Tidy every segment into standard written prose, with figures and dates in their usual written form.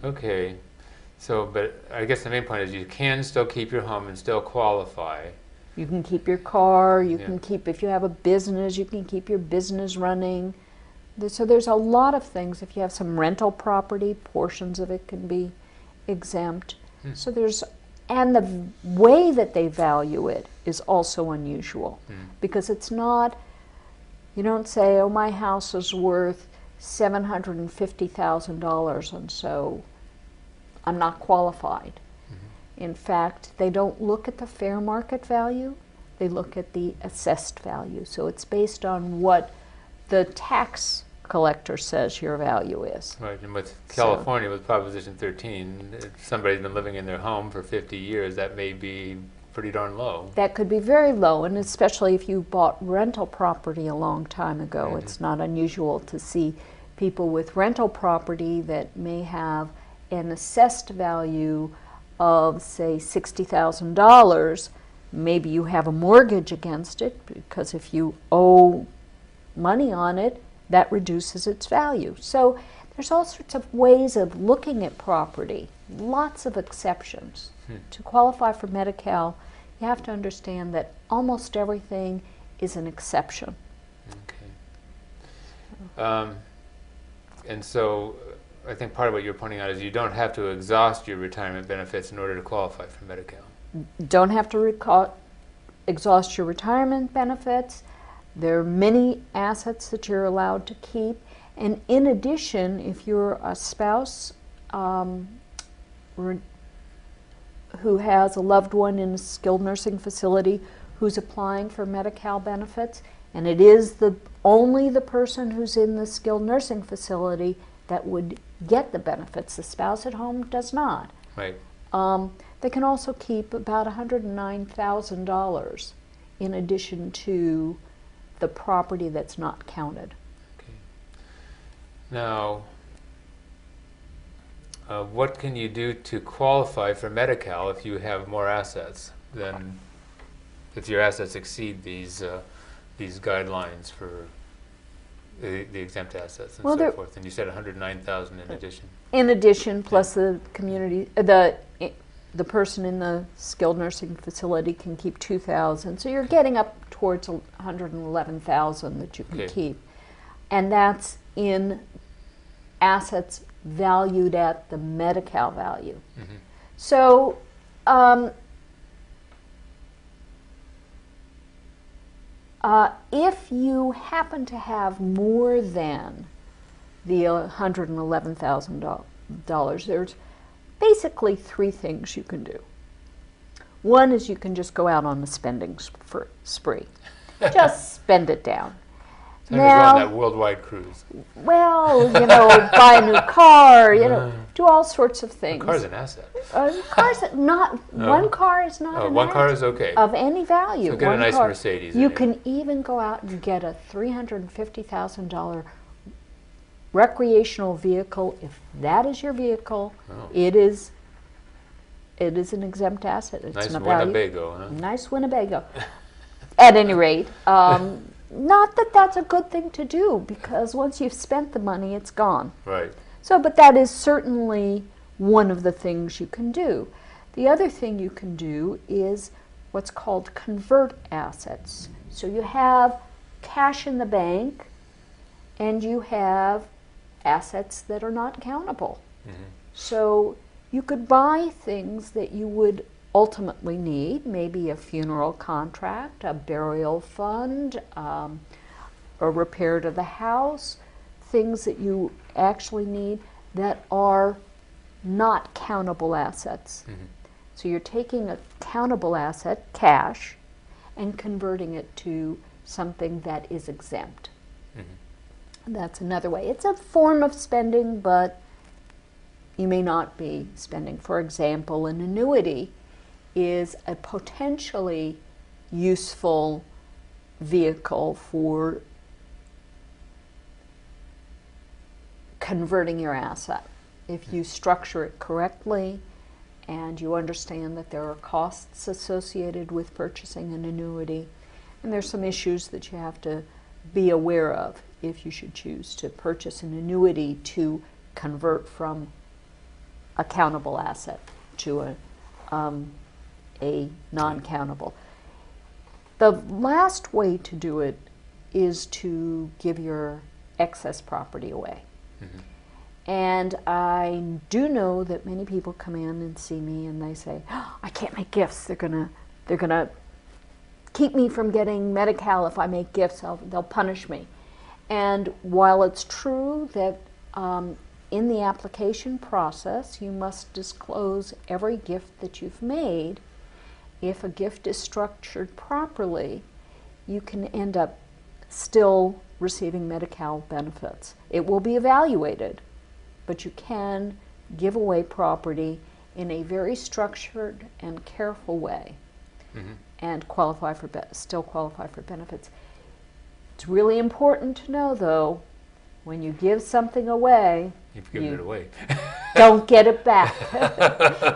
Okay. So, but I guess the main point is you can still keep your home and still qualify. You can keep your car, you Yeah. can keep, if you have a business, you can keep your business running. So there's a lot of things. If you have some rental property, portions of it can be exempt. Hmm. So there's, and the way that they value it is also unusual Hmm. because it's not, you don't say, oh, my house is worth $750,000 and so I'm not qualified. In fact, they don't look at the fair market value, they look at the assessed value. So it's based on what the tax collector says your value is. Right, and with So California, with Proposition 13, if somebody's been living in their home for 50 years, that may be pretty darn low. that could be very low, and especially if you bought rental property a long time ago. Mhm. It's not unusual to see people with rental property that may have an assessed value of, say, $60,000. Maybe you have a mortgage against it, because if you owe money on it, that reduces its value. So there's all sorts of ways of looking at property, lots of exceptions. To qualify for Medi-Cal, you have to understand that almost everything is an exception. Okay. And so I think part of what you're pointing out is you don't have to exhaust your retirement benefits in order to qualify for Medi-Cal. Don't have to exhaust your retirement benefits. There are many assets that you're allowed to keep. And in addition, if you're a spouse who has a loved one in a skilled nursing facility who's applying for Medi-Cal benefits, and it is only the person who's in the skilled nursing facility that would get the benefits. The spouse at home does not. Right. They can also keep about $109,000 in addition to the property that's not counted. Okay. Now, what can you do to qualify for Medi-Cal if you have more assets than, if your assets exceed these guidelines for the exempt assets and so forth? And you said 109,000 in addition. In addition, plus the community, the person in the skilled nursing facility can keep 2,000. So you're getting up towards 111,000 that you can keep, and that's in assets valued at the Medi-Cal value. Mm-hmm. So if you happen to have more than the $111,000, there's basically three things you can do. One is you can just go out on a spending spree. Just spend it down. Time to go on that worldwide cruise. Well, buy a new car, do all sorts of things. A car's an asset. Car's not, one car is not an one car asset is okay. of any value. So get a nice Mercedes. You can even go out and get a $350,000 recreational vehicle. If that is your vehicle, it is an exempt asset. It's nice a value. Winnebago, huh? Nice Winnebago. At any rate, not that that's a good thing to do, because once you've spent the money, it's gone. Right. So, but that is certainly one of the things you can do. The other thing you can do is what's called convert assets. So you have cash in the bank and you have assets that are not countable. Mm-hmm. So you could buy things that you would ultimately need, maybe a funeral contract, a burial fund, a repair to the house, things that you actually need that are not countable assets. Mm-hmm. So you're taking a countable asset, cash, and converting it to something that is exempt. Mm-hmm. That's another way. It's a form of spending, but you may not be spending. For example, an annuity is a potentially useful vehicle for converting your asset. If you structure it correctly and you understand that there are costs associated with purchasing an annuity, and there's some issues that you have to be aware of if you should choose to purchase an annuity to convert from a countable asset to a non-countable. The last way to do it is to give your excess property away. Mm-hmm. And I do know that many people come in and see me and they say, oh, I can't make gifts. They're gonna keep me from getting Medi-Cal. If I make gifts, they'll punish me. And while it's true that in the application process you must disclose every gift that you've made, if a gift is structured properly, you can end up still receiving Medi-Cal benefits. It will be evaluated, but you can give away property in a very structured and careful way, mm-hmm. and still qualify for benefits. It's really important to know, though, when you give something away, you've given it away. Don't get it back.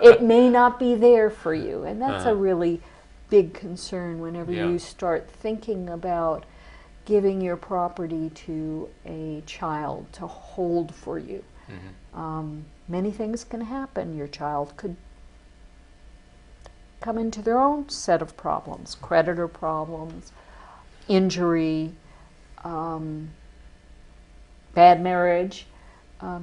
It may not be there for you, and that's a really big concern whenever you start thinking about giving your property to a child to hold for you. Mm-hmm. Many things can happen. Your child could come into their own set of problems, creditor problems, injury, bad marriage.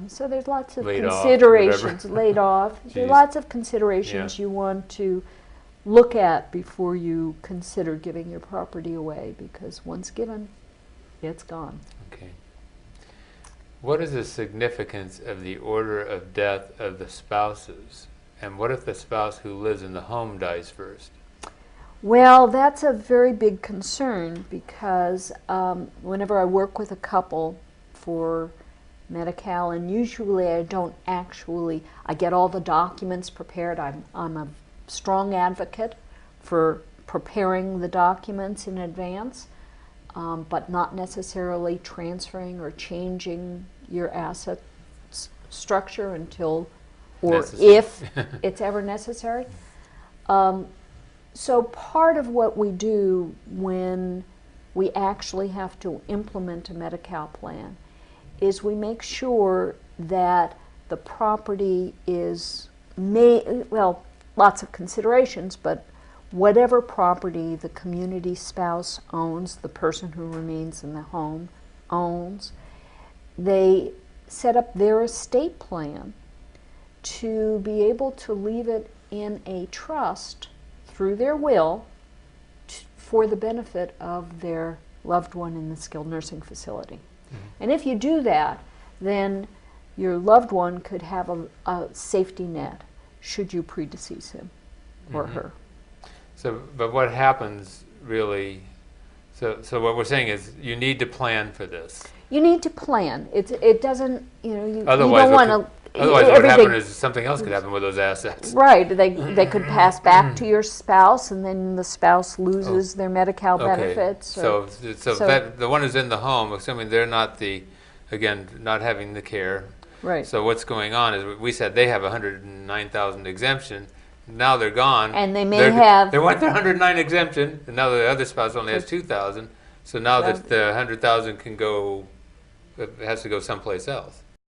So there's lots of considerations. Laid off. There's lots of considerations you want to look at before you consider giving your property away, because once given, it's gone. Okay. What is the significance of the order of death of the spouses? And what if the spouse who lives in the home dies first? Well, that's a very big concern, because whenever I work with a couple for Medi-Cal, and usually I get all the documents prepared. I'm a strong advocate for preparing the documents in advance, but not necessarily transferring or changing your asset structure until or if it's ever necessary. So part of what we do when we actually have to implement a Medi-Cal plan is we make sure that the property is lots of considerations, but whatever property the community spouse owns, the person who remains in the home owns, they set up their estate plan to be able to leave it in a trust through their will for the benefit of their loved one in the skilled nursing facility. Mm-hmm. And if you do that, then your loved one could have a safety net should you predecease him or mm-hmm. her. So, but what happens really, so what we're saying is you need to plan for this. You need to plan. It doesn't, you Otherwise, don't want to. Otherwise, what would happen is something else could happen with those assets. Right. They could pass back to your spouse, and then the spouse loses their Medi-Cal benefits. So that the one who's in the home, assuming they're not not having the care. Right. So what's going on is we said they have 109,000 exemption. Now they're gone. And they they want their 109 exemption, and now the other spouse only has 2,000. So now that the 100,000 can go, it has to go someplace else.